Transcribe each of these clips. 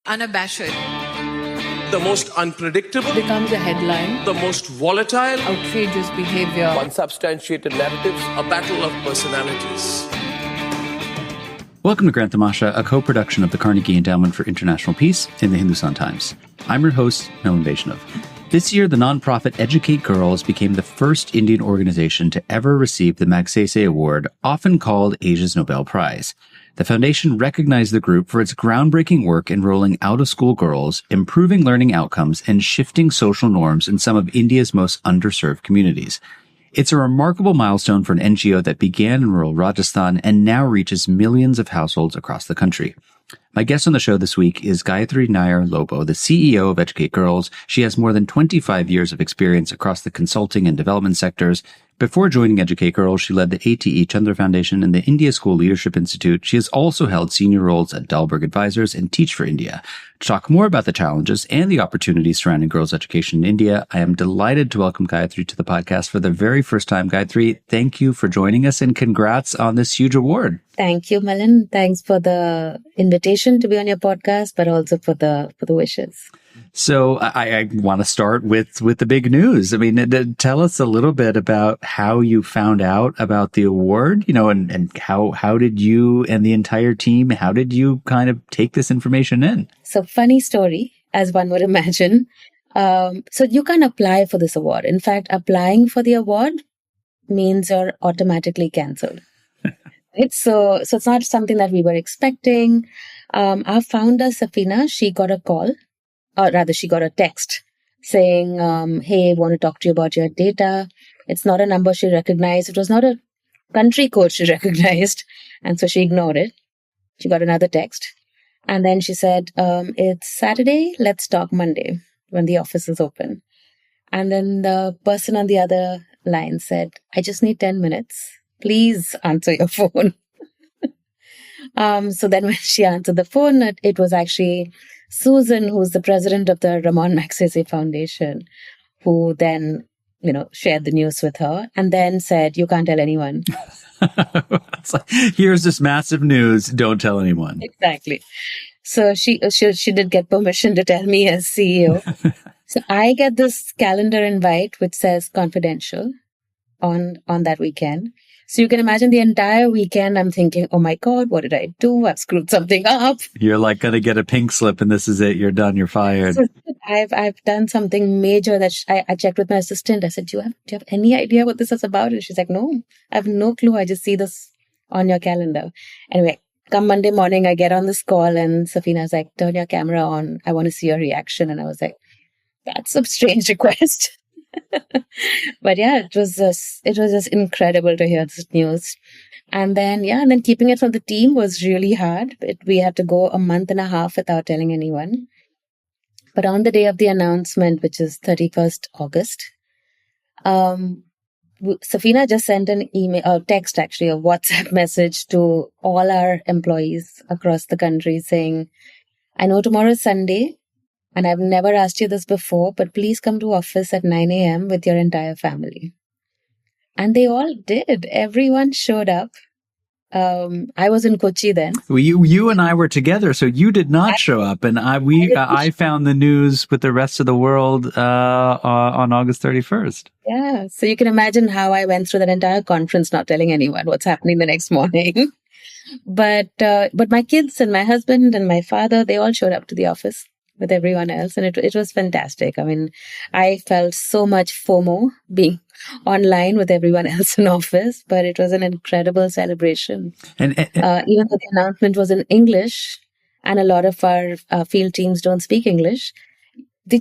unabashed, the most unpredictable, becomes a headline, the most volatile, outrageous behavior, unsubstantiated narratives, a battle of personalities. Welcome to Grant Tamasha, a co-production of the Carnegie Endowment for International Peace and the Hindustan Times. I'm your host, Milan Vaishnav. This year, the nonprofit Educate Girls became the first Indian organization to ever receive the Magsaysay Award, often called Asia's Nobel Prize. The foundation recognized the group for its groundbreaking work enrolling out-of-school girls, improving learning outcomes, and shifting social norms in some of India's most underserved communities. It's a remarkable milestone for an NGO that began in rural Rajasthan and now reaches millions of households across the country. My guest on the show this week is Gayatri Nair Lobo, the CEO of Educate Girls. She has more than 25 years of experience across the consulting and development sectors. Before joining Educate Girls, she led the ATE Chandra Foundation and the India School Leadership Institute. She has also held senior roles at Dalberg Advisors and Teach for India. To talk more about the challenges and the opportunities surrounding girls' education in India, I am delighted to welcome Gayatri to the podcast for the very first time. Gayatri, thank you for joining us and congrats on this huge award. Thank you, Milan. Thanks for the invitation to be on your podcast, but also for the wishes. So I want to start with the big news. I mean, tell us a little bit about how you found out about the award, and how did you and the entire team, how did you kind of take this information in? So funny story, as one would imagine. So you can apply for this award. In fact, applying for the award means you're automatically cancelled. Right? So it's not something that we were expecting. Our founder, Safina, she got a call. Or rather, she got a text saying, hey, want to talk to you about your data. It's not a number she recognized. It was not a country code she recognized. And so she ignored it. She got another text. And then she said, it's Saturday. Let's talk Monday when the office is open. And then the person on the other line said, I just need 10 minutes. Please answer your phone. So then when she answered the phone, it was actually Susan, who's the president of the Ramon Magsaysay Foundation, who then, shared the news with her and then said, you can't tell anyone. It's like, here's this massive news. Don't tell anyone. Exactly. So she did get permission to tell me as CEO. So I get this calendar invite, which says confidential on that weekend. So you can imagine the entire weekend, I'm thinking, oh my God, what did I do? I've screwed something up. You're like going to get a pink slip and this is it. You're done. You're fired. So I've done something major that I checked with my assistant. I said, do you have any idea what this is about? And she's like, no, I have no clue. I just see this on your calendar. Anyway, come Monday morning, I get on this call and Safina's like, turn your camera on. I want to see your reaction. And I was like, that's a strange request. But yeah, it was just incredible to hear this news. And then keeping it from the team was really hard. We had to go a month and a half without telling anyone. But on the day of the announcement, which is 31st August, Safina just sent an email, or text actually, a WhatsApp message to all our employees across the country saying, I know tomorrow is Sunday, and I've never asked you this before, but please come to office at 9 a.m. with your entire family. And they all did. Everyone showed up. I was in Kochi then. Well, you and I were together, so you did not show up. And I found the news with the rest of the world on August 31st. Yeah. So you can imagine how I went through that entire conference not telling anyone what's happening the next morning. But my kids and my husband and my father, they all showed up to the office with everyone else. And it was fantastic. I mean, I felt so much FOMO being online with everyone else in office, but it was an incredible celebration. And even though the announcement was in English and a lot of our field teams don't speak English, they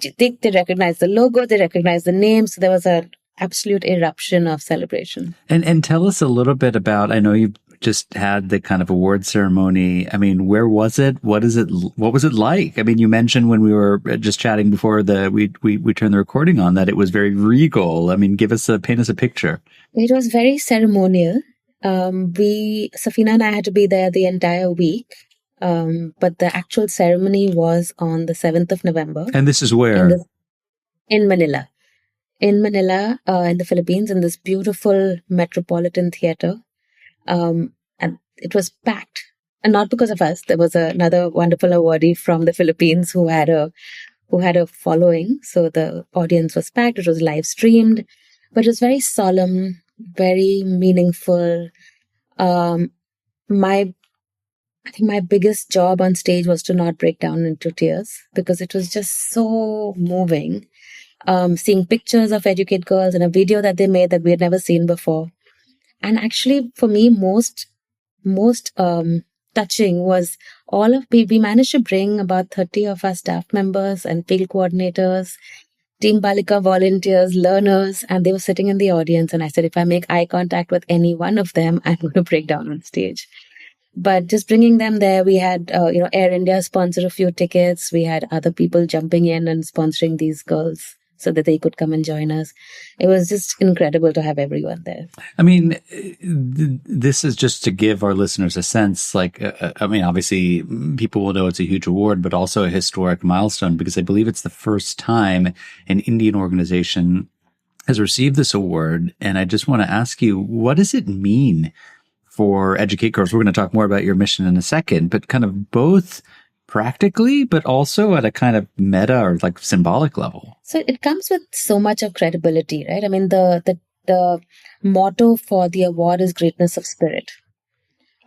recognized the logo, they recognized the name. So there was an absolute eruption of celebration. And tell us a little bit about, I know you just had the kind of award ceremony. I mean, where was it? What was it like? I mean, you mentioned when we were just chatting before we turned the recording on that it was very regal. I mean, paint us a picture. It was very ceremonial. Safina and I had to be there the entire week. But the actual ceremony was on the 7th of November. And this is where? In Manila. In Manila, in the Philippines, in this beautiful metropolitan theater. And it was packed. and not because of us. There was another wonderful awardee from the Philippines who had a following. So the audience was packed. It was live streamed, but it was very solemn, very meaningful. I think my biggest job on stage was to not break down into tears because it was just so moving. Seeing pictures of Educate Girls and a video that they made that we had never seen before. And actually, for me, most touching was we managed to bring about 30 of our staff members and field coordinators, Team Balika volunteers, learners, and they were sitting in the audience. And I said, if I make eye contact with any one of them, I'm going to break down on stage. But just bringing them there, we had, Air India sponsor a few tickets. We had other people jumping in and sponsoring these girls so that they could come and join us. It was just incredible to have everyone there. I mean, this is just to give our listeners a sense, obviously people will know it's a huge award, but also a historic milestone because I believe it's the first time an Indian organization has received this award. And I just want to ask you, what does it mean for Educate Girls? We're going to talk more about your mission in a second, but kind of both practically, but also at a kind of meta or like symbolic level. So it comes with so much of credibility, right? I mean, the motto for the award is greatness of spirit.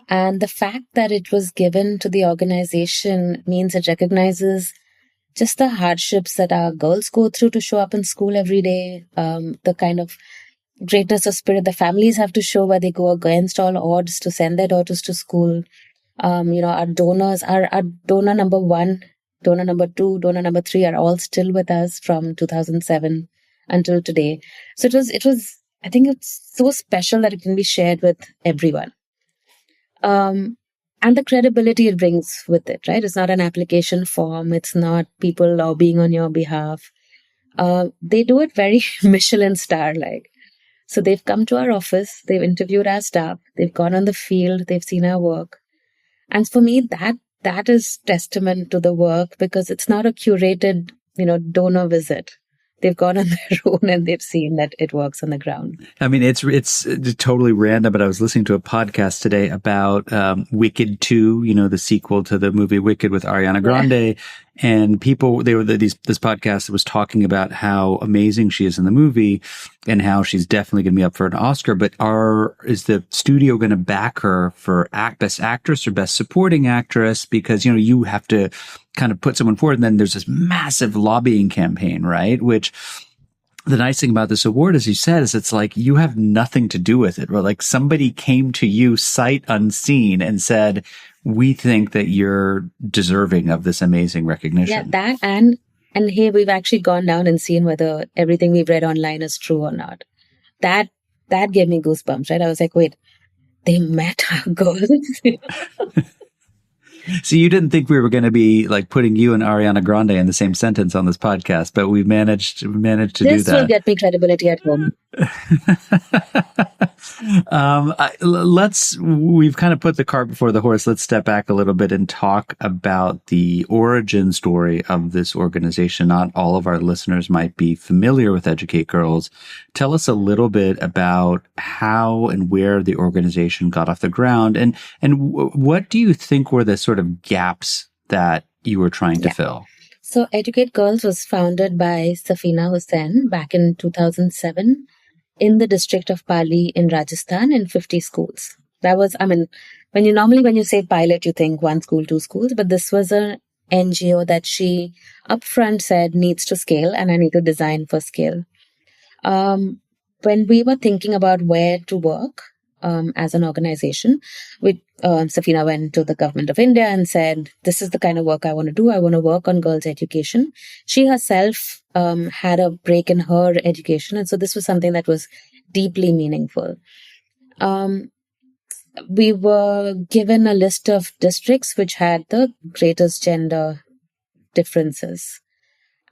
And the fact that it was given to the organization means it recognizes just the hardships that our girls go through to show up in school every day, the kind of greatness of spirit the families have to show where they go against all odds to send their daughters to school. Our donors, our donor number 1, donor number 2, donor number 3 are all still with us from 2007 until today. So it was, I think it's so special that it can be shared with everyone. And the credibility it brings with it, right? It's not an application form. It's not people lobbying on your behalf. They do it very Michelin star-like. So they've come to our office, they've interviewed our staff, they've gone on the field, they've seen our work. And for me, that is testament to the work because it's not a curated, donor visit. They've gone on their own and they've seen that it works on the ground. I mean, it's totally random, but I was listening to a podcast today about Wicked 2, the sequel to the movie Wicked with Ariana Grande. Yeah. And this podcast was talking about how amazing she is in the movie and how she's definitely going to be up for an Oscar. But is the studio going to back her for Best Actress or Best Supporting Actress? Because, you have to kind of put someone forward. And then there's this massive lobbying campaign, right? Which the nice thing about this award, as you said, is it's like you have nothing to do with it. Or like somebody came to you sight unseen and said, we think that you're deserving of this amazing recognition. Yeah, that and hey, we've actually gone down and seen whether everything we've read online is true or not. That gave me goosebumps, right? I was like, wait, they met our goals. So you didn't think we were going to be like putting you and Ariana Grande in the same sentence on this podcast, but we managed to do that. This will get me credibility at home. We've kind of put the cart before the horse. Let's step back a little bit and talk about the origin story of this organization. Not all of our listeners might be familiar with Educate Girls. Tell us a little bit about how and where the organization got off the ground, and what do you think were the sort of gaps that you were trying to fill? So Educate Girls was founded by Safina Hussain back in 2007 in the district of Pali in Rajasthan in 50 schools. That was, when you say pilot, you think 1 school, 2 schools, but this was an NGO that she upfront said needs to scale and I need to design for scale. When we were thinking about where to work as an organization, Safina went to the government of India and said, this is the kind of work I want to do. I want to work on girls' education. She herself had a break in her education. And so this was something that was deeply meaningful. We were given a list of districts which had the greatest gender differences.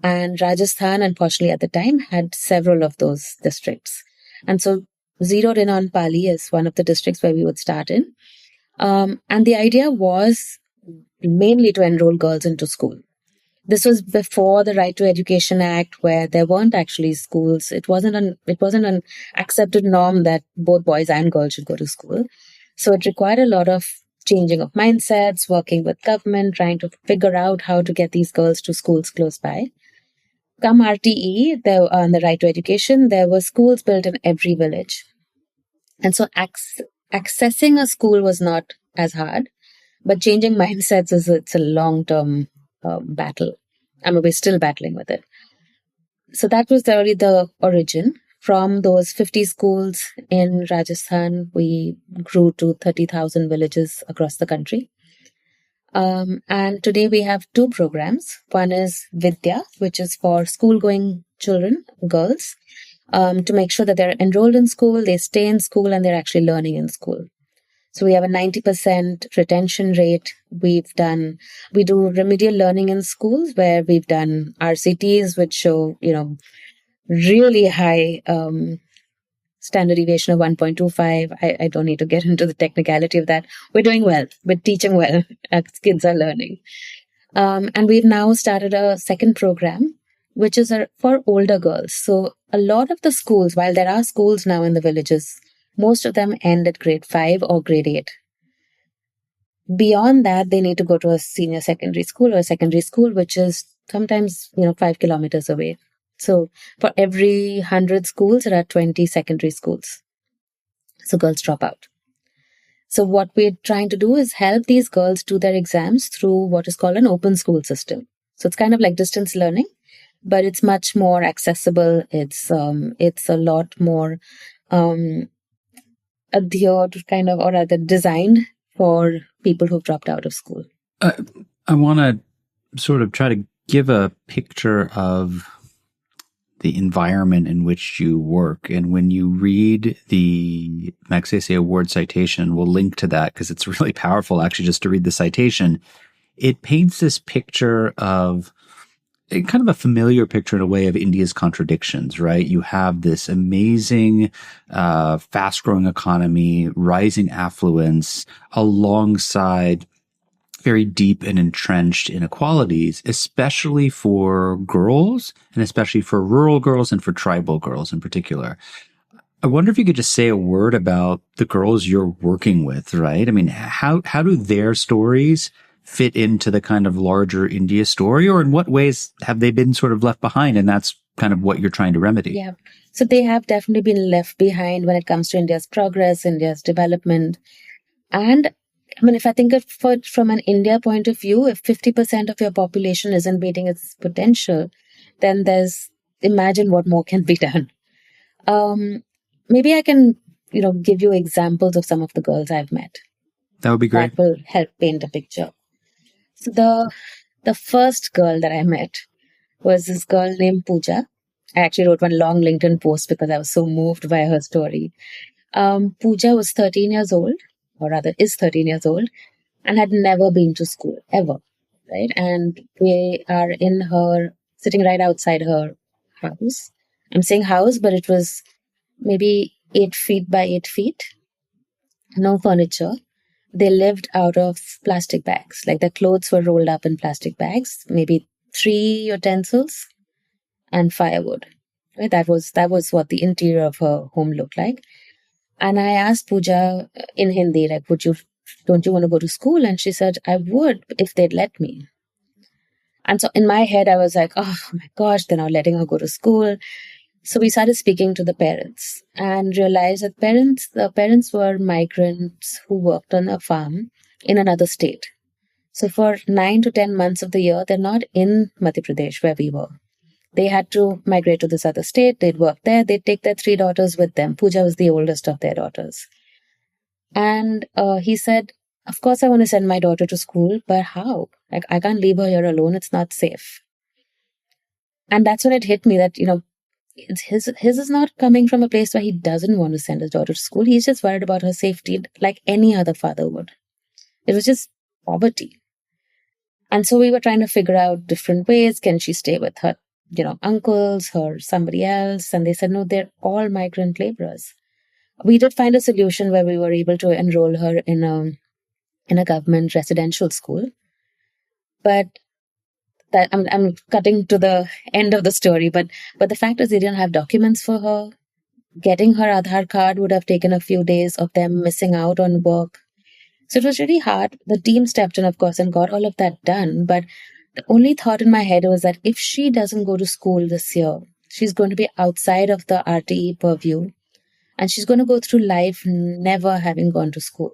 And Rajasthan, unfortunately, at the time, had several of those districts. And so zeroed in on Pali as one of the districts where we would start in. And the idea was mainly to enroll girls into school. This was before the Right to Education Act, where there weren't actually schools. It wasn't an accepted norm that both boys and girls should go to school. So it required a lot of changing of mindsets, working with government, trying to figure out how to get these girls to schools close by. Come RTE, on the right to education, there were schools built in every village. And so accessing a school was not as hard, but changing mindsets it's a long-term battle. I mean, we're still battling with it. So that was really the origin. From those 50 schools in Rajasthan, we grew to 30,000 villages across the country. And today we have two programs. One is Vidya, which is for school-going children, girls, to make sure that they're enrolled in school, they stay in school, and they're actually learning in school. So we have a 90% retention rate. We do remedial learning in schools where we've done RCTs, which show, really high standard deviation of 1.25. I don't need to get into the technicality of that. We're doing well. We're teaching well. Our kids are learning. And we've now started a second program, which is for older girls. So a lot of the schools, while there are schools now in the villages, most of them end at grade 5 or grade 8. Beyond that, they need to go to a senior secondary school or a secondary school, which is sometimes, 5 kilometers away. So for every 100 schools, there are 20 secondary schools. So girls drop out. So what we're trying to do is help these girls do their exams through what is called an open school system. So it's kind of like distance learning, but it's much more accessible. It's a lot more adhered or rather designed for people who've dropped out of school. I want to sort of try to give a picture of the environment in which you work. And when you read the Magsaysay Award citation, we'll link to that because it's really powerful actually just to read the citation. It paints this picture of kind of a familiar picture in a way of India's contradictions, right? You have this amazing, fast-growing economy, rising affluence, alongside very deep and entrenched inequalities, especially for girls and especially for rural girls and for tribal girls in particular. I wonder if you could just say a word about the girls you're working with, right? I mean, how do their stories fit into the kind of larger India story, or in what ways have they been sort of left behind? And that's kind of what you're trying to remedy. Yeah. So they have definitely been left behind when it comes to India's progress, India's development. And I mean, if I think of it from an India point of view, if 50% of your population isn't meeting its potential, then imagine what more can be done. Maybe I can, give you examples of some of the girls I've met. That would be great. That will help paint a picture. So the first girl that I met was this girl named Pooja. I actually wrote one long LinkedIn post because I was so moved by her story. Pooja was 13 years old, or rather is 13 years old, and had never been to school, ever, right? And we are sitting right outside her house. I'm saying house, but it was maybe 8 feet by 8 feet. No furniture. They lived out of plastic bags. Like their clothes were rolled up in plastic bags, maybe 3 utensils and firewood. Right? That was what the interior of her home looked like. And I asked Pooja in Hindi, like, don't you want to go to school? And she said, I would if they'd let me. And so in my head, I was like, oh my gosh, they're not letting her go to school. So we started speaking to the parents and realized that the parents were migrants who worked on a farm in another state. So for 9 to 10 months of the year, they're not in Madhya Pradesh where we were. They had to migrate to this other state. They'd work there. They'd take their 3 daughters with them. Pooja was the oldest of their daughters. And he said, of course, I want to send my daughter to school, but how? Like, I can't leave her here alone. It's not safe. And that's when it hit me that, his is not coming from a place where he doesn't want to send his daughter to school. He's just worried about her safety like any other father would. It was just poverty. And so we were trying to figure out different ways. Can she stay with her, uncles or somebody else? And they said, no, they're all migrant laborers. We did find a solution where we were able to enroll her in a government residential school. But that I'm cutting to the end of the story, but the fact is they didn't have documents for her. Getting her Aadhaar card would have taken a few days of them missing out on work. So it was really hard. The team stepped in, of course, and got all of that done. But the only thought in my head was that if she doesn't go to school this year, she's going to be outside of the RTE purview, and she's going to go through life never having gone to school.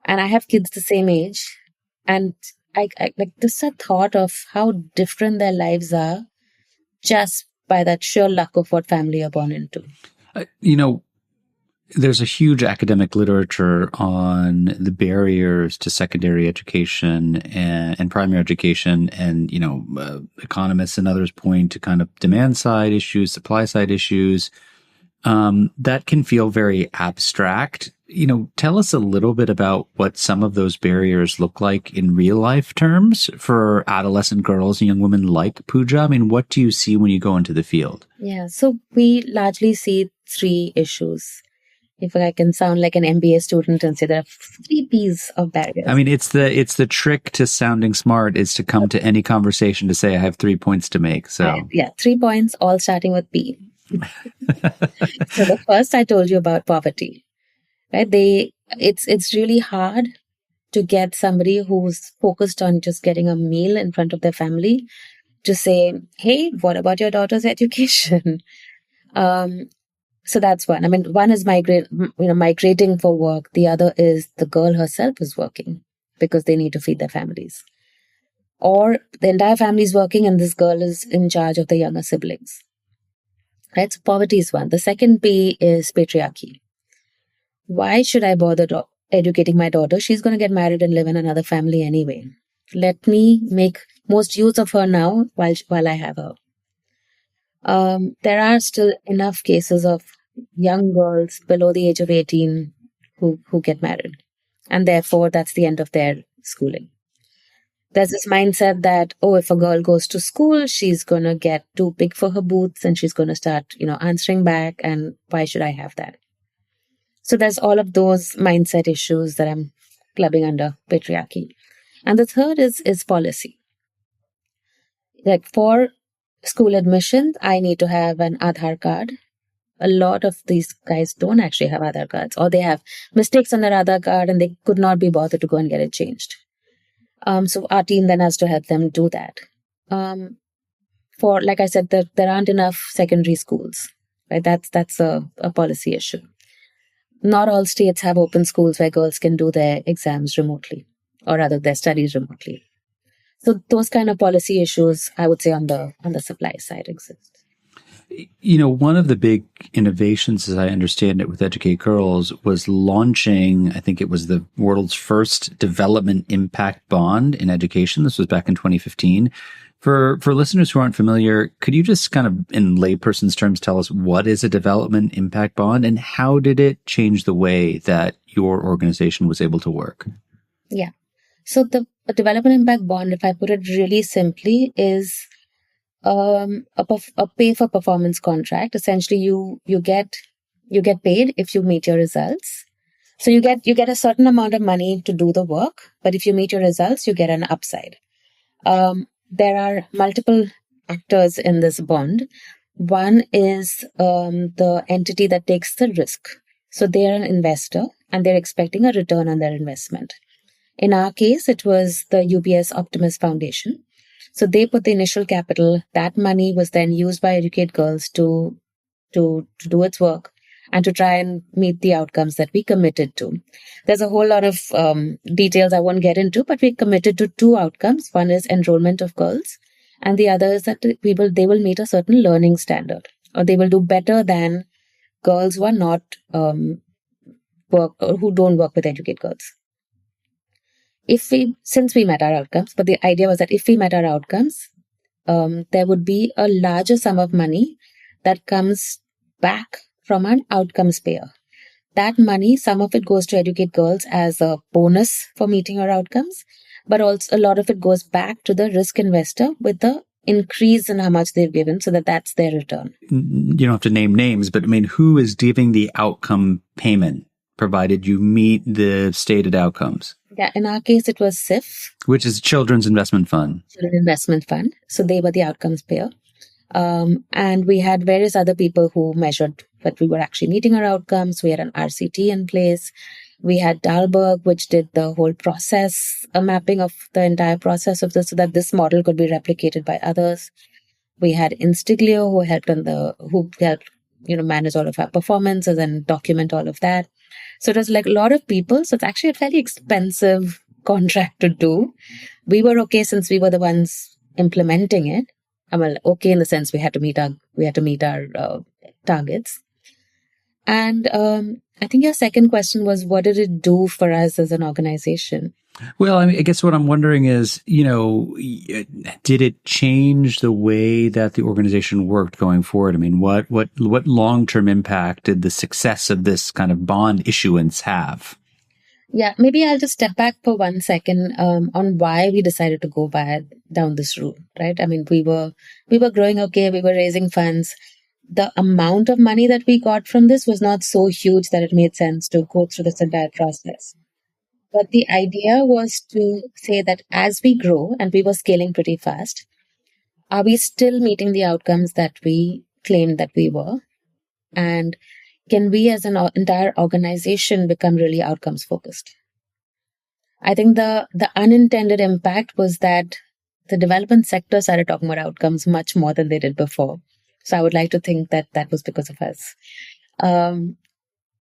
And I have kids the same age, and I like this a thought of how different their lives are just by that sheer luck of what family you're born into. There's a huge academic literature on the barriers to secondary education and primary education. And, economists and others point to kind of demand side issues, supply side issues. That can feel very abstract. Tell us a little bit about what some of those barriers look like in real life terms for adolescent girls and young women like Pooja. I mean, what do you see when you go into the field? Yeah, so we largely see 3 issues. If I can sound like an MBA student and say there are 3 P's of barriers. I mean, it's the trick to sounding smart is to come to any conversation to say, I have 3 points to make. So Right. Yeah, 3 points, all starting with P. So the first I told you about poverty, right? It's really hard to get somebody who's focused on just getting a meal in front of their family to say, hey, what about your daughter's education? So that's one. I mean, one is migrating for work. The other is the girl herself is working because they need to feed their families. Or the entire family is working and this girl is in charge of the younger siblings. Right? So poverty is one. The second P is patriarchy. Why should I bother educating my daughter? She's going to get married and live in another family anyway. Let me make most use of her now while I have her. There are still enough cases of young girls below the age of 18 who get married. And therefore, that's the end of their schooling. There's this mindset that, if a girl goes to school, she's going to get too big for her boots and she's going to start, answering back. And why should I have that? So there's all of those mindset issues that I'm clubbing under patriarchy. And the third is policy. Like for school admissions, I need to have an Aadhaar card. A lot of these guys don't actually have Aadhaar cards, or they have mistakes on their Aadhaar card and they could not be bothered to go and get it changed. So our team then has to help them do that. Like I said, there aren't enough secondary schools, right? That's a policy issue. Not all states have open schools where girls can do their exams remotely, or rather their studies remotely. So those kind of policy issues, I would say, on the supply side exist. One of the big innovations, as I understand it, with Educate Girls was launching, I think it was the world's first development impact bond in education. This was back in 2015. For listeners who aren't familiar, could you just kind of, in layperson's terms, tell us what is a development impact bond and how did it change the way that your organization was able to work? Yeah. So the development impact bond, if I put it really simply, is a pay for performance contract. Essentially, you get paid if you meet your results. So you get a certain amount of money to do the work, but if you meet your results, you get an upside. There are multiple actors in this bond. One is the entity that takes the risk. So they are an investor and they're expecting a return on their investment. In our case, it was the UBS Optimus Foundation. So they put the initial capital. That money was then used by Educate Girls to do its work and to try and meet the outcomes that we committed to. There's a whole lot of details I won't get into, but we committed to 2 outcomes. One is enrollment of girls, and the other is that they will meet a certain learning standard, or they will do better than girls who are not who don't work with Educate Girls. Since we met our outcomes, but the idea was that if we met our outcomes, there would be a larger sum of money that comes back from an outcomes payer. That money, some of it goes to Educate Girls as a bonus for meeting our outcomes, but also a lot of it goes back to the risk investor with the increase in how much they've given, so that's their return. You don't have to name names, but I mean, who is giving the outcome payment, provided you meet the stated outcomes? Yeah, in our case, it was CIF, which is Children's Investment Fund. Children's Investment Fund. So they were the outcomes payer. And we had various other people who measured that we were actually meeting our outcomes. We had an RCT in place. We had Dalberg, which did the whole process, a mapping of the entire process of this so that this model could be replicated by others. We had Instiglio, who helped, manage all of our performances and document all of that. So it was like a lot of people. So it's actually a fairly expensive contract to do. We were okay since we were the ones implementing it. Okay in the sense we had to meet our targets. And I think your second question was, what did it do for us as an organization? Well, I guess what I'm wondering is, did it change the way that the organization worked going forward? I mean, what long-term impact did the success of this kind of bond issuance have? Yeah, maybe I'll just step back for 1 second on why we decided to go down this route, right? I mean, we were growing okay, we were raising funds. The amount of money that we got from this was not so huge that it made sense to go through this entire process. But the idea was to say that as we grow, and we were scaling pretty fast, are we still meeting the outcomes that we claimed that we were? And can we as an entire organization become really outcomes focused? I think the unintended impact was that the development sector started talking about outcomes much more than they did before. So I would like to think that was because of us,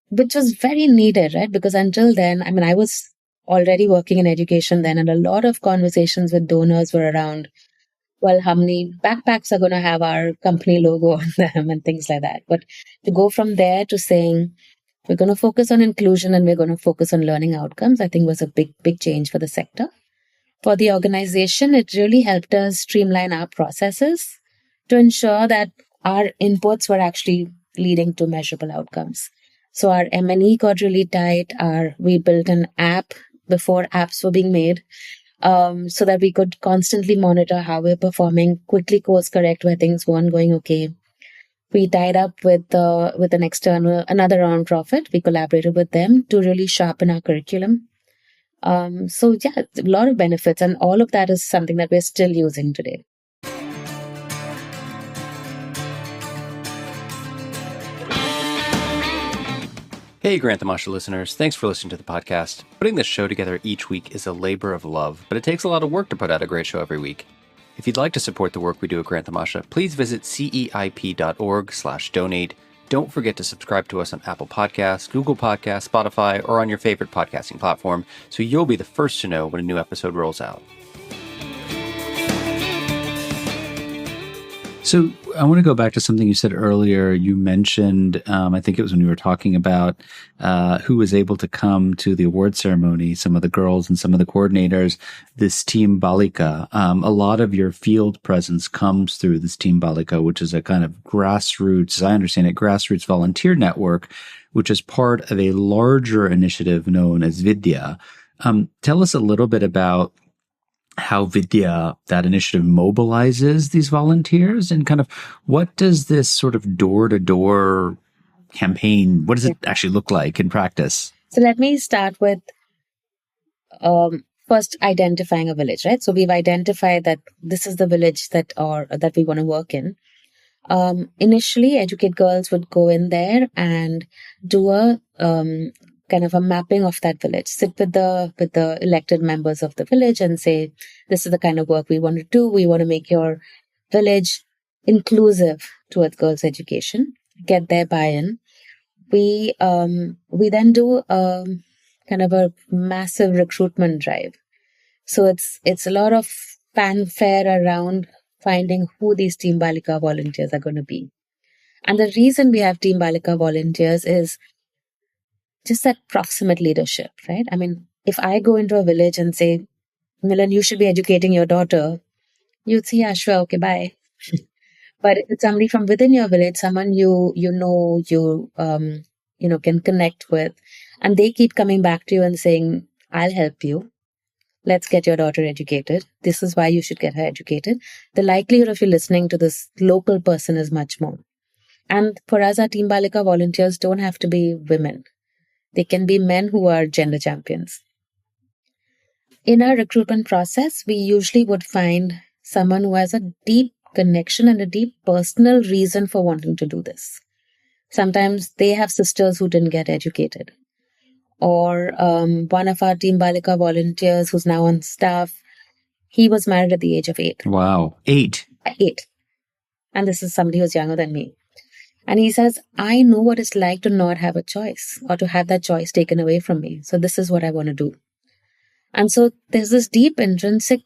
which was very needed, right? Because until then, I was already working in education then, and a lot of conversations with donors were around, well, how many backpacks are going to have our company logo on them and things like that. But to go from there to saying, we're going to focus on inclusion and we're going to focus on learning outcomes, I think was a big, big change for the sector. For the organization, it really helped us streamline our processes to ensure that our inputs were actually leading to measurable outcomes. So our M&E got really tight. We built an app before apps were being made, so that we could constantly monitor how we're performing, quickly course correct where things weren't going okay. We tied up with an external, another nonprofit. We collaborated with them to really sharpen our curriculum. So yeah, a lot of benefits, and all of that is something that we're still using today. Hey, Grant Tamasha listeners. Thanks for listening to the podcast. Putting this show together each week is a labor of love, but it takes a lot of work to put out a great show every week. If you'd like to support the work we do at Grant Tamasha, please visit ceip.org/donate. Don't forget to subscribe to us on Apple Podcasts, Google Podcasts, Spotify, or on your favorite podcasting platform, so you'll be the first to know when a new episode rolls out. So I want to go back to something you said earlier. You mentioned, I think it was when you were talking about who was able to come to the award ceremony, some of the girls and some of the coordinators, this Team Balika. A lot of your field presence comes through this Team Balika, which is a kind of grassroots, as I understand it, grassroots volunteer network, which is part of a larger initiative known as Vidya. Tell us a little bit about how Vidya, that initiative, mobilizes these volunteers, and kind of what does this sort of door-to-door campaign, what does it actually look like in practice? So let me start with first identifying a village, right? So we've identified that this is the village that we want to work in. Initially, Educate Girls would go in there and do a kind of a mapping of that village, sit with the elected members of the village and say, this is the kind of work we want to do. We want to make your village inclusive towards girls' education, get their buy-in. We then do kind of a massive recruitment drive. So it's a lot of fanfare around finding who these Team Balika volunteers are going to be. And the reason we have Team Balika volunteers is just that proximate leadership, right? I mean, if I go into a village and say, Milan, you should be educating your daughter, you'd say, yeah, sure, okay, bye. But if it's somebody from within your village, someone you can connect with, and they keep coming back to you and saying, I'll help you. Let's get your daughter educated. This is why you should get her educated. The likelihood of you listening to this local person is much more. And for us, our Team Balika volunteers don't have to be women. They can be men who are gender champions. In our recruitment process, we usually would find someone who has a deep connection and a deep personal reason for wanting to do this. Sometimes they have sisters who didn't get educated. Or one of our Team Balika volunteers who's now on staff, he was married at the age of 8. Wow. 8. 8. And this is somebody who's younger than me. And he says, I know what it's like to not have a choice or to have that choice taken away from me. So this is what I want to do. And so there's this deep intrinsic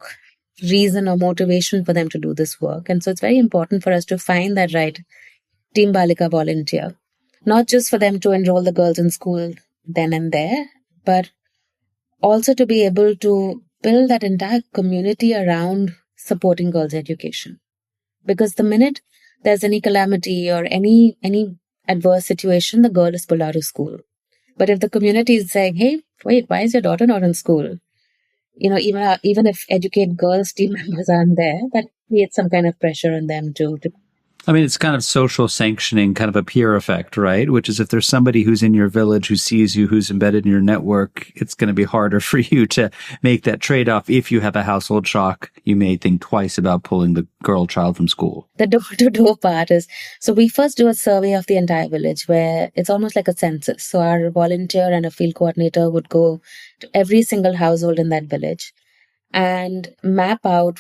reason or motivation for them to do this work. And so it's very important for us to find that right Team Balika volunteer, not just for them to enroll the girls in school then and there, but also to be able to build that entire community around supporting girls' education. Because the minute there's any calamity or any adverse situation, the girl is pulled out of school. But if the community is saying, hey, wait, why is your daughter not in school? Even if Educate Girls team members aren't there, that creates some kind of pressure on them to. I mean, it's kind of social sanctioning, kind of a peer effect, right? Which is if there's somebody who's in your village who sees you, who's embedded in your network, it's going to be harder for you to make that trade-off. If you have a household shock, you may think twice about pulling the girl child from school. The door-to-door part is, so we first do a survey of the entire village where it's almost like a census. So our volunteer and a field coordinator would go to every single household in that village and map out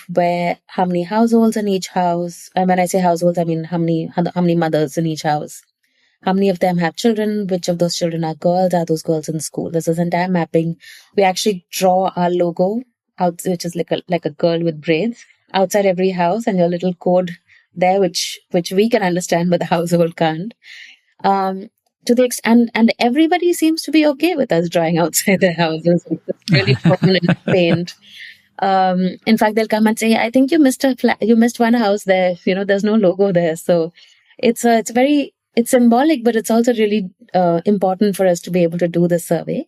how many households in each house. And when I say households, I mean how many mothers in each house. How many of them have children? Which of those children are girls? Are those girls in school? This is entire mapping. We actually draw our logo out, which is like a girl with braids outside every house, and your little code there, which we can understand, but the household can't. To the and everybody seems to be okay with us drawing outside their houses with really prominent paint. In fact, they'll come and say, I think you missed one house there. There's no logo there. So it's symbolic, but it's also really important for us to be able to do this survey,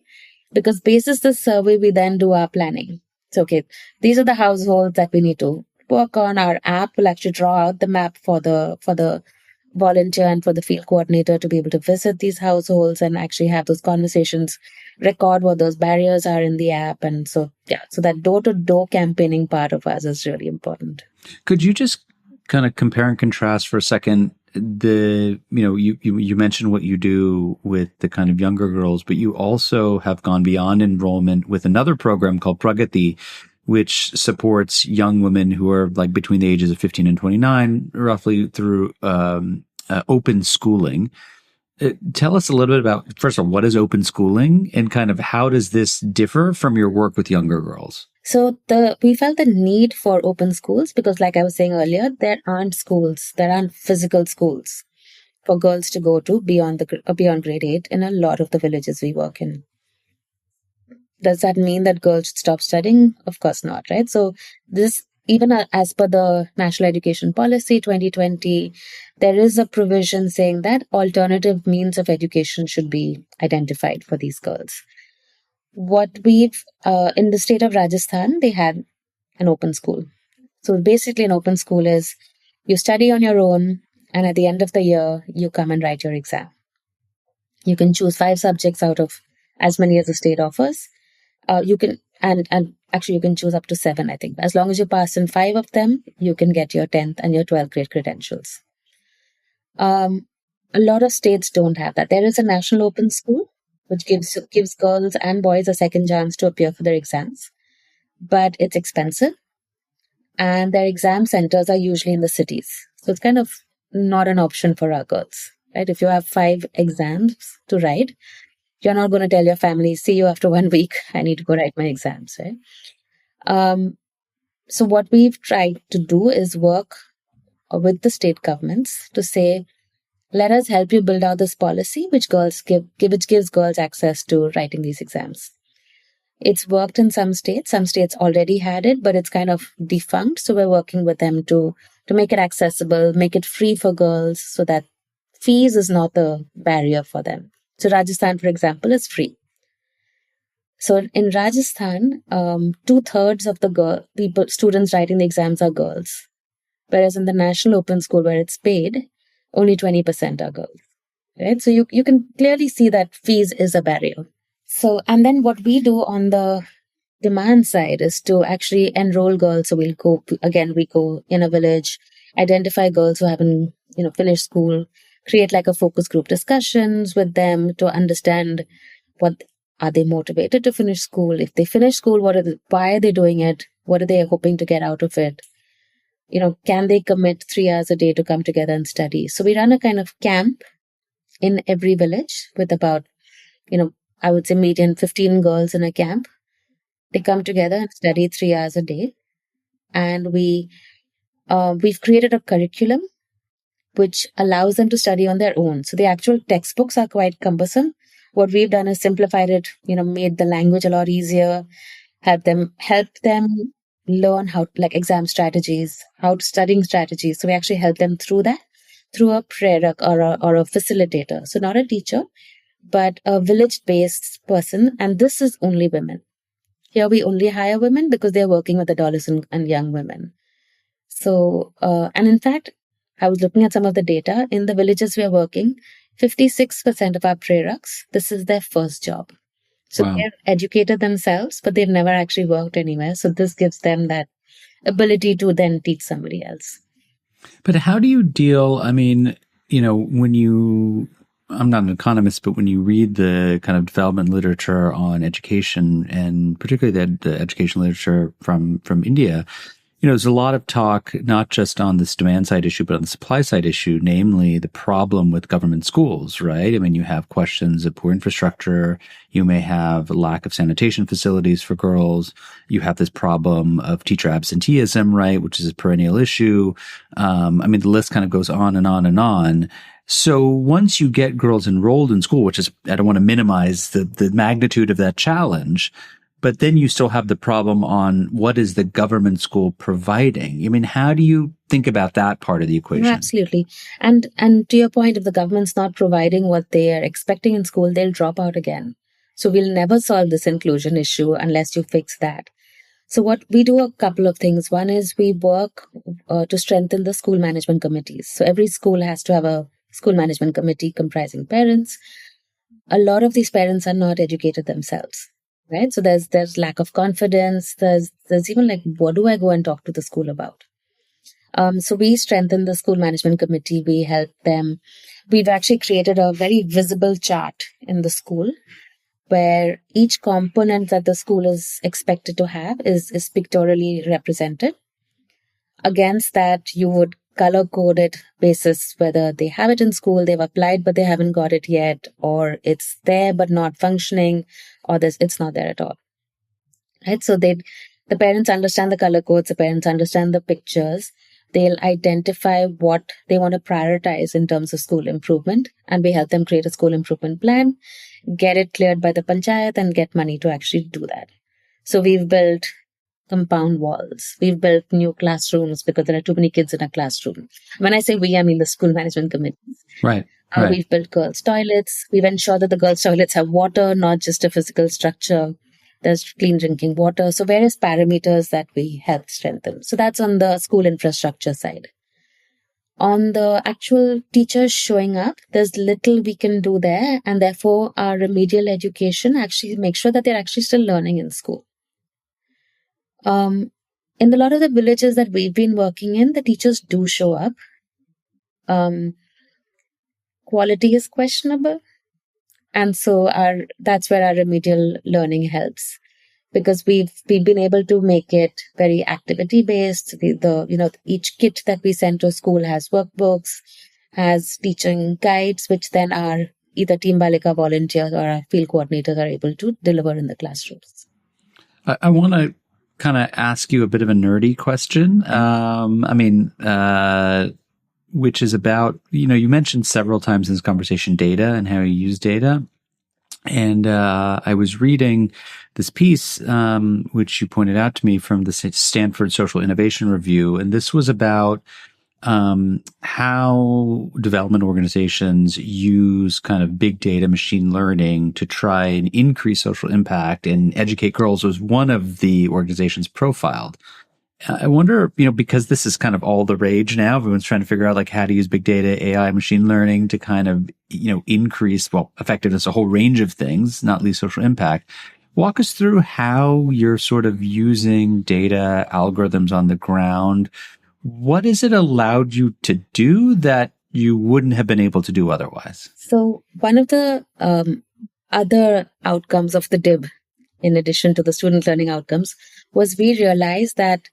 because basis this survey, we then do our planning. So, okay, these are the households that we need to work on. Our app will actually draw out the map for the volunteer and for the field coordinator to be able to visit these households and actually have those conversations, record what those barriers are in the app. And so that door-to-door campaigning part of us is really important. Could you just kind of compare and contrast for a second you mentioned what you do with the kind of younger girls, but you also have gone beyond enrollment with another program called Pragati, which supports young women who are like between the ages of 15 and 29, roughly, through open schooling. Tell us a little bit about, first of all, what is open schooling and kind of how does this differ from your work with younger girls? So we felt the need for open schools because, like I was saying earlier, there aren't physical schools for girls to go to beyond grade 8 in a lot of the villages we work in. Does that mean that girls should stop studying? Of course not, right? So this, even as per the National Education Policy 2020, there is a provision saying that alternative means of education should be identified for these girls. What in the state of Rajasthan, they had an open school. So basically an open school is you study on your own, and at the end of the year, you come and write your exam. You can choose 5 subjects out of as many as the state offers. You can, and actually you can choose up to 7, I think. As long as you pass in 5 of them, you can get your 10th and your 12th grade credentials. A lot of states don't have that. There is a national open school, which gives girls and boys a second chance to appear for their exams. But it's expensive. And their exam centers are usually in the cities. So it's kind of not an option for our girls, right? If you have 5 exams to write, you're not going to tell your family, see you after 1 week, I need to go write my exams, right? So what we've tried to do is work with the state governments to say, let us help you build out this policy which gives girls access to writing these exams. It's worked in some states. Some states already had it, but it's kind of defunct. So we're working with them to make it accessible, make it free for girls so that fees is not the barrier for them. So Rajasthan, for example, is free. So in Rajasthan, 2/3 of the students writing the exams are girls. Whereas in the National Open School where it's paid, only 20% are girls. Right? So you can clearly see that fees is a barrier. So, and then what we do on the demand side is to actually enroll girls. So we go in a village, identify girls who haven't, finished school, create like a focus group discussions with them to understand Are they motivated to finish school? If they finish school, why are they doing it? What are they hoping to get out of it? Can they commit 3 hours a day to come together and study? So we run a kind of camp in every village with about, I would say median 15 girls in a camp. They come together and study 3 hours a day. And we've created a curriculum which allows them to study on their own. So the actual textbooks are quite cumbersome. What we've done is simplified it, made the language a lot easier, help them learn how, like, exam strategies, studying strategies. So we actually help them through that, through a prarak or a facilitator. So not a teacher, but a village-based person. And this is only women. Here we only hire women because they're working with adolescent and young women. So, and in fact, I was looking at some of the data. In the villages we are working, 56% of our preraks, this is their first job. So Wow. They're educated themselves, but they've never actually worked anywhere. So this gives them that ability to then teach somebody else. But how do you deal, I'm not an economist, but when you read the kind of development literature on education, and particularly the education literature from India, there's a lot of talk, not just on this demand side issue, but on the supply side issue, namely the problem with government schools, right? You have questions of poor infrastructure. You may have lack of sanitation facilities for girls. You have this problem of teacher absenteeism, right? Which is a perennial issue. The list kind of goes on and on and on. So once you get girls enrolled in school, which is, I don't want to minimize the magnitude of that challenge, but then you still have the problem on what is the government school providing? How do you think about that part of the equation? Absolutely. And to your point, if the government's not providing what they are expecting in school, they'll drop out again. So we'll never solve this inclusion issue unless you fix that. So what we do, a couple of things. One is we work to strengthen the school management committees. So every school has to have a school management committee comprising parents. A lot of these parents are not educated themselves. Right. So there's lack of confidence. There's even like, what do I go and talk to the school about? So we strengthen the school management committee. We help them. We've actually created a very visible chart in the school where each component that the school is expected to have is pictorially represented. Against that, you would color code it basis whether they have it in school, they've applied but they haven't got it yet, or it's there but not functioning, or it's not there at all. Right? So the parents understand the color codes, the parents understand the pictures. They'll identify what they want to prioritize in terms of school improvement, and we help them create a school improvement plan, get it cleared by the panchayat, and get money to actually do that. So we've built compound walls. We've built new classrooms because there are too many kids in a classroom. When I say we, I mean the school management committees. Right. We've built girls' toilets. We've ensured that the girls' toilets have water, not just a physical structure. There's clean drinking water. So various parameters that we help strengthen. So that's on the school infrastructure side. On the actual teachers showing up, there's little we can do there. And therefore, our remedial education actually makes sure that they're actually still learning in school. In a lot of the villages that we've been working in, the teachers do show up. Quality is questionable. And so that's where our remedial learning helps, because we've been able to make it very activity based. Each kit that we send to a school has workbooks, has teaching guides, which then our either Team Balika volunteers or our field coordinators are able to deliver in the classrooms. I want to kind of ask you a bit of a nerdy question. Which is about, you mentioned several times in this conversation data and how you use data. And I was reading this piece, which you pointed out to me from the Stanford Social Innovation Review. And this was about how development organizations use kind of big data, machine learning to try and increase social impact, and Educate Girls was one of the organizations profiled. I wonder, because this is kind of all the rage now, everyone's trying to figure out like how to use big data, AI, machine learning to kind of, increase, effectiveness, a whole range of things, not least social impact. Walk us through how you're sort of using data algorithms on the ground. What has it allowed you to do that you wouldn't have been able to do otherwise? So one of the other outcomes of the DIB, in addition to the student learning outcomes, was we realized that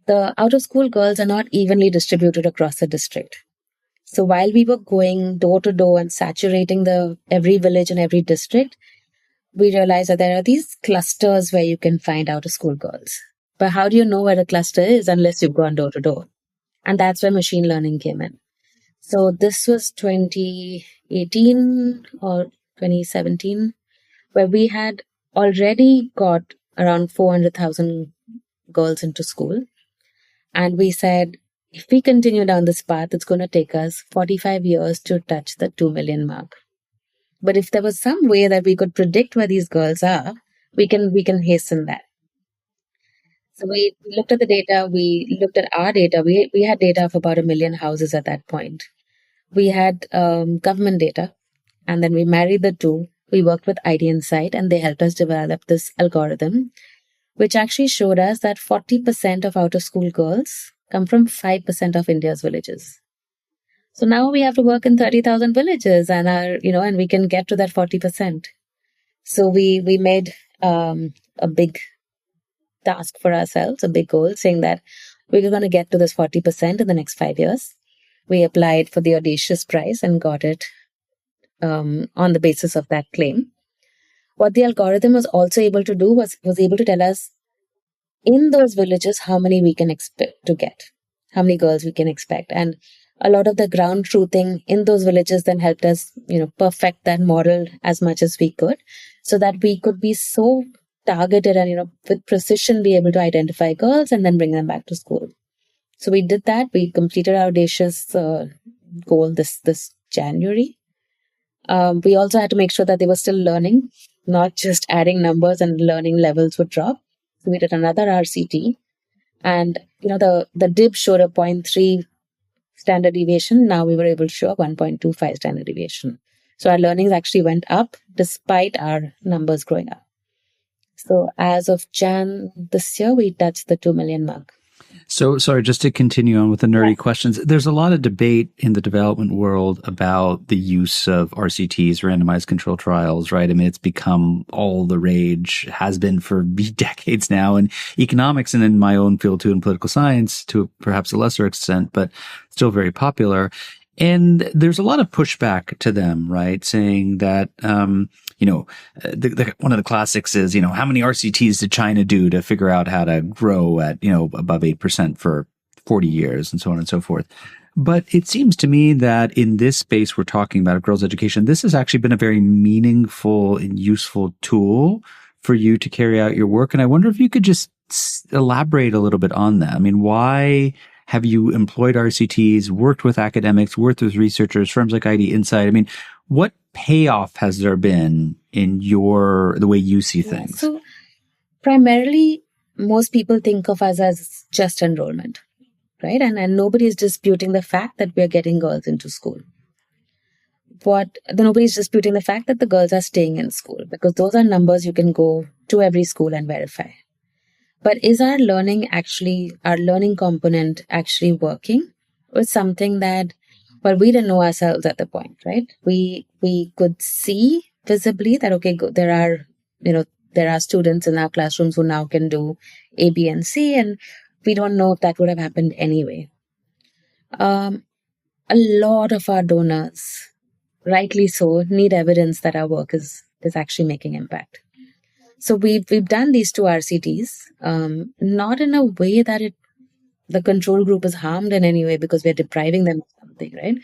the out of school girls are not evenly distributed across the district. So while we were going door to door and saturating every village and every district, we realized that there are these clusters where you can find out of school girls. But how do you know where the cluster is unless you've gone door to door? And that's where machine learning came in. So this was 2018 or 2017, where we had already got around 400,000 girls into school. And we said, if we continue down this path, it's going to take us 45 years to touch the 2 million mark. But if there was some way that we could predict where these girls are, we can hasten that. So we looked at the data, we looked at our data. We had data of about 1 million houses at that point. We had government data, and then we married the two. We worked with ID Insight, and they helped us develop this algorithm, which actually showed us that 40% of out-of-school girls come from 5% of India's villages. So now we have to work in 30,000 villages, and we can get to that 40%. So we made a big task for ourselves, a big goal, saying that we're going to get to this 40% in the next 5 years. We applied for the audacious prize and got it on the basis of that claim. What the algorithm was also able to do was able to tell us in those villages how many we can expect to get, how many girls we can expect. And a lot of the ground truthing in those villages then helped us, perfect that model as much as we could, so that we could be so targeted and, with precision be able to identify girls and then bring them back to school. So we did that. We completed our audacious goal this January. We also had to make sure that they were still learning, not just adding numbers and learning levels would drop. So we did another RCT, and the DIB showed a 0.3 standard deviation. Now we were able to show a 1.25 standard deviation. So our learnings actually went up despite our numbers growing up. So as of Jan this year, we touched the 2 million mark. So, sorry, just to continue on with the nerdy questions, there's a lot of debate in the development world about the use of RCTs, randomized control trials, right? I mean, it's become all the rage, has been for decades now, in economics and in my own field too, in political science to perhaps a lesser extent, but still very popular. And there's a lot of pushback to them, right? Saying that, one of the classics is, how many RCTs did China do to figure out how to grow at, above 8% for 40 years and so on and so forth. But it seems to me that in this space we're talking about, girls' education, this has actually been a very meaningful and useful tool for you to carry out your work. And I wonder if you could just elaborate a little bit on that. I mean, why have you employed RCTs, worked with academics, worked with researchers, firms like ID Insight? I mean, what payoff has there been in the way you see things? So primarily, most people think of us as just enrollment, right? And nobody is disputing the fact that we are getting girls into school. Nobody is disputing the fact that the girls are staying in school, because those are numbers you can go to every school and verify. But is our learning component actually working? Or something that, we didn't know ourselves at the point, right? We could see visibly that, okay, there are students in our classrooms who now can do A, B, and C, and we don't know if that would have happened anyway. A lot of our donors, rightly so, need evidence that our work is actually making impact. So we've done these two RCTs, not in a way that the control group is harmed in any way because we're depriving them of something, right?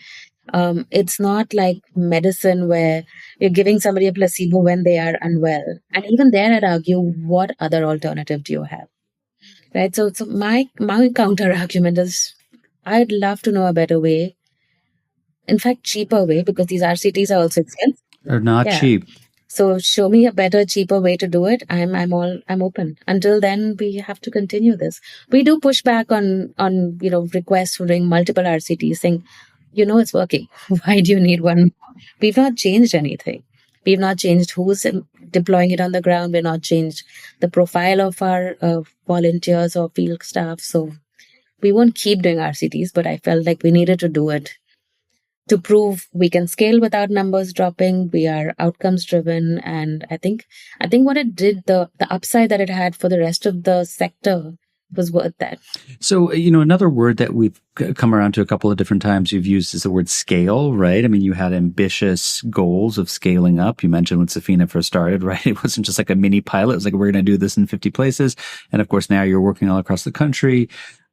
It's not like medicine where you're giving somebody a placebo when they are unwell. And even there, I'd argue, what other alternative do you have? Right? So my counter argument is, I'd love to know a better way. In fact, cheaper way, because these RCTs are also expensive. They're not cheap. So show me a better, cheaper way to do it. I'm open. Until then, we have to continue this. We do push back on requests for doing multiple RCTs, saying, it's working. Why do you need one? We've not changed anything. We've not changed who's deploying it on the ground. We've not changed the profile of our volunteers or field staff. So we won't keep doing RCTs, but I felt like we needed to do it to prove we can scale without numbers dropping. We are outcomes driven. And I think what it did, the upside that it had for the rest of the sector was worth that. So, another word that we've come around to a couple of different times you've used is the word scale, right? I mean, you had ambitious goals of scaling up. You mentioned when Safina first started, right? It wasn't just like a mini pilot. It was like, we're going to do this in 50 places. And of course, now you're working all across the country.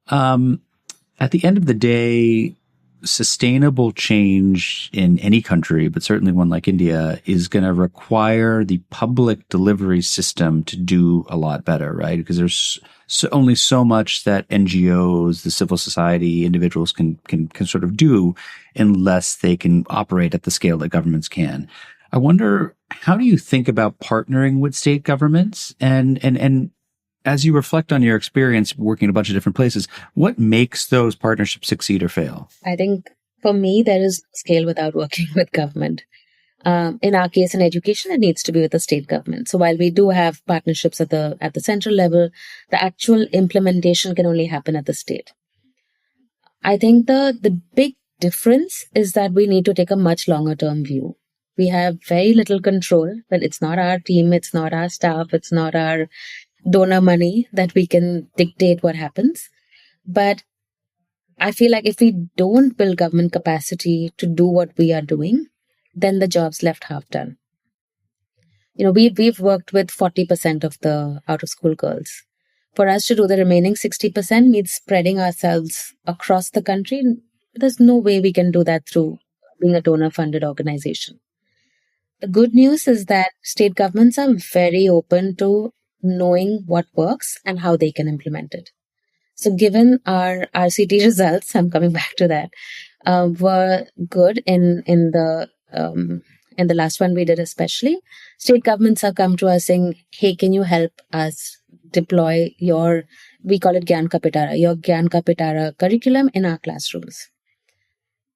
At the end of the day, sustainable change in any country, but certainly one like India, is going to require the public delivery system to do a lot better, right? Because there's only so much that NGOs, the civil society, individuals can sort of do unless they can operate at the scale that governments can. I wonder, how do you think about partnering with state governments? And as you reflect on your experience working in a bunch of different places, what makes those partnerships succeed or fail? I think for me, there is scale without working with government. In our case, in education, it needs to be with the state government. So while we do have partnerships at the central level, the actual implementation can only happen at the state. I think the big difference is that we need to take a much longer term view. We have very little control, but it's not our team, it's not our staff, it's not our donor money that we can dictate what happens. But I feel like if we don't build government capacity to do what we are doing, then the job's left half done. We've worked with 40% of the out of school girls. For us to do the remaining 60% means spreading ourselves across the country. There's no way we can do that through being a donor funded organization. The good news is that state governments are very open to knowing what works and how they can implement it. So given our RCT results, I'm coming back to that, were good in the last one we did especially, state governments have come to us saying, hey, can you help us deploy we call it Gyan Ka Pitara, your Gyan Ka Pitara curriculum in our classrooms.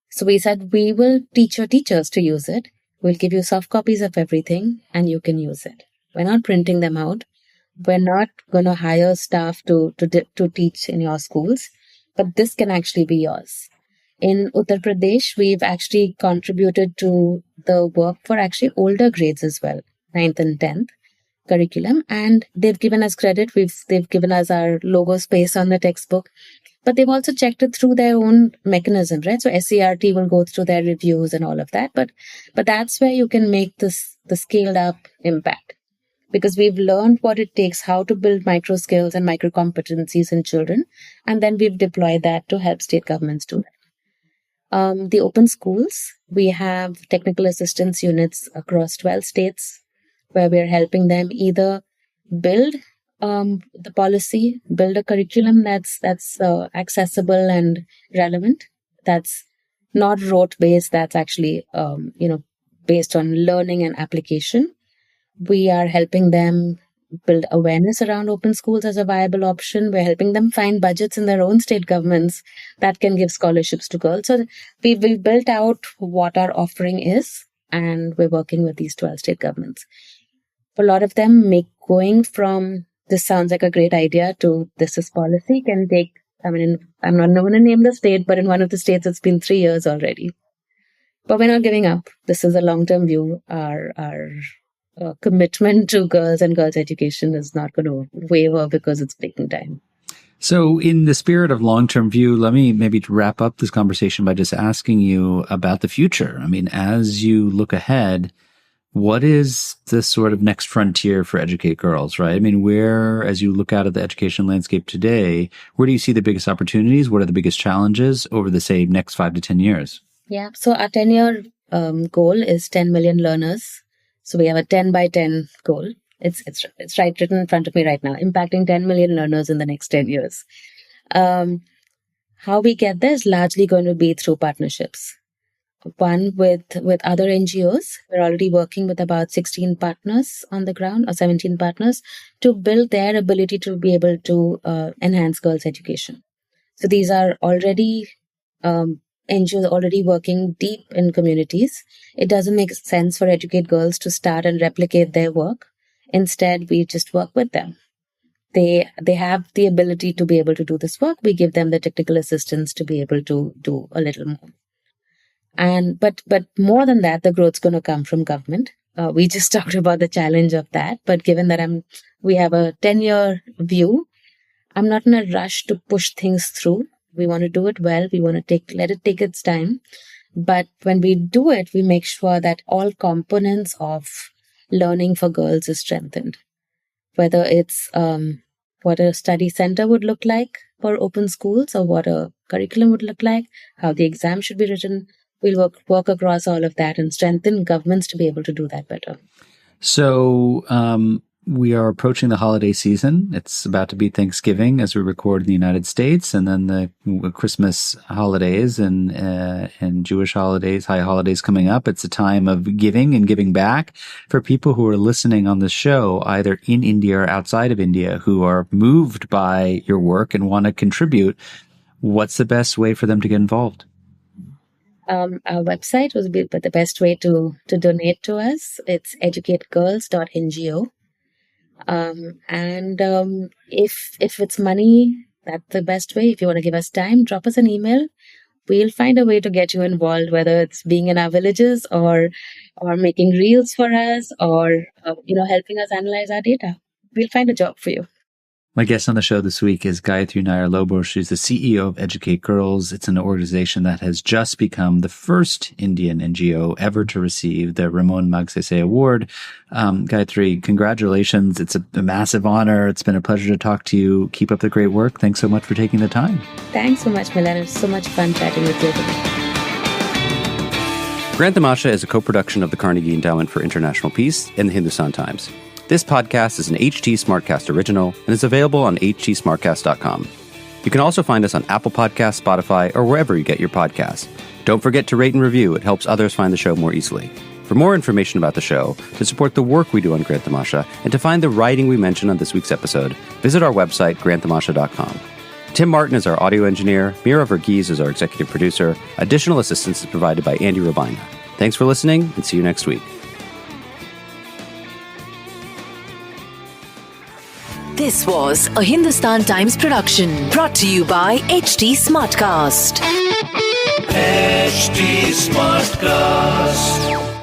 So we said, we will teach your teachers to use it. We'll give you soft copies of everything and you can use it. We're not printing them out. We're not going to hire staff to teach in your schools, but this can actually be yours. In Uttar Pradesh, we've actually contributed to the work for actually older grades as well, 9th and 10th curriculum. And they've given us credit. They've given us our logo space on the textbook, but they've also checked it through their own mechanism, right? So SCRT will go through their reviews and all of that. But that's where you can make the scaled up impact. Because we've learned what it takes, how to build micro skills and micro competencies in children. And then we've deployed that to help state governments do that. The open schools, we have technical assistance units across 12 states where we're helping them either build the policy, build a curriculum that's accessible and relevant, that's not rote based, that's actually based on learning and application. We are helping them build awareness around open schools as a viable option. We're helping them find budgets in their own state governments that can give scholarships to girls. So we've built out what our offering is, and we're working with these 12 state governments. For a lot of them, going from this sounds like a great idea to this is policy can take, I'm not going to name the state, but in one of the states, it's been 3 years already. But we're not giving up. This is a long-term view. Our commitment to girls and girls' education is not going to waver because it's taking time. So in the spirit of long-term view, let me maybe wrap up this conversation by just asking you about the future. I mean, as you look ahead, what is the sort of next frontier for Educate Girls, right? I mean, as you look out at the education landscape today, where do you see the biggest opportunities? What are the biggest challenges over the, say, next 5 to 10 years? Yeah, so our 10-year goal is 10 million learners. So we have a 10 by 10 goal. It's written in front of me right now, impacting 10 million learners in the next 10 years. How we get there is largely going to be through partnerships. One with other NGOs. We're already working with about 16 partners on the ground, or 17 partners, to build their ability to be able to enhance girls' education. So these are already NGOs already working deep in communities. It doesn't make sense for Educate Girls to start and replicate their work. Instead, we just work with them. They have the ability to be able to do this work. We give them the technical assistance to be able to do a little more. But more than that, the growth's going to come from government. We just talked about the challenge of that. But given that we have a 10-year view, I'm not in a rush to push things through. We want to do it well. We want to let it take its time. But when we do it, we make sure that all components of learning for girls is strengthened. Whether it's what a study center would look like for open schools, or what a curriculum would look like, how the exam should be written. We'll work across all of that and strengthen governments to be able to do that better. So we are approaching the holiday season. It's about to be Thanksgiving as we record in the United States, and then the Christmas holidays and Jewish holidays, high holidays coming up. It's a time of giving and giving back for people who are listening on the show, either in India or outside of India, who are moved by your work and want to contribute. What's the best way for them to get involved? Our website would be the best way to donate to us. It's educategirls.ngo. If it's money, that's the best way. If you want to give us time, drop us an email. We'll find a way to get you involved, whether it's being in our villages or making reels for us, or helping us analyze our data. We'll find a job for you. My guest on the show this week is Gayatri Nair Lobo. She's the CEO of Educate Girls. It's an organization that has just become the first Indian NGO ever to receive the Ramon Magsaysay Award. Gayatri, congratulations. It's a massive honor. It's been a pleasure to talk to you. Keep up the great work. Thanks so much for taking the time. Thanks so much, Milan. It was so much fun chatting with you today. Grant Tamasha is a co-production of the Carnegie Endowment for International Peace and the Hindustan Times. This podcast is an HT Smartcast original and is available on htsmartcast.com. You can also find us on Apple Podcasts, Spotify, or wherever you get your podcasts. Don't forget to rate and review. It helps others find the show more easily. For more information about the show, to support the work we do on Grant Tamasha, and to find the writing we mentioned on this week's episode, visit our website, granttamasha.com. Tim Martin is our audio engineer. Mira Verghese is our executive producer. Additional assistance is provided by Andy Rabina. Thanks for listening, and see you next week. This was a Hindustan Times production brought to you by HT Smartcast. HT Smartcast.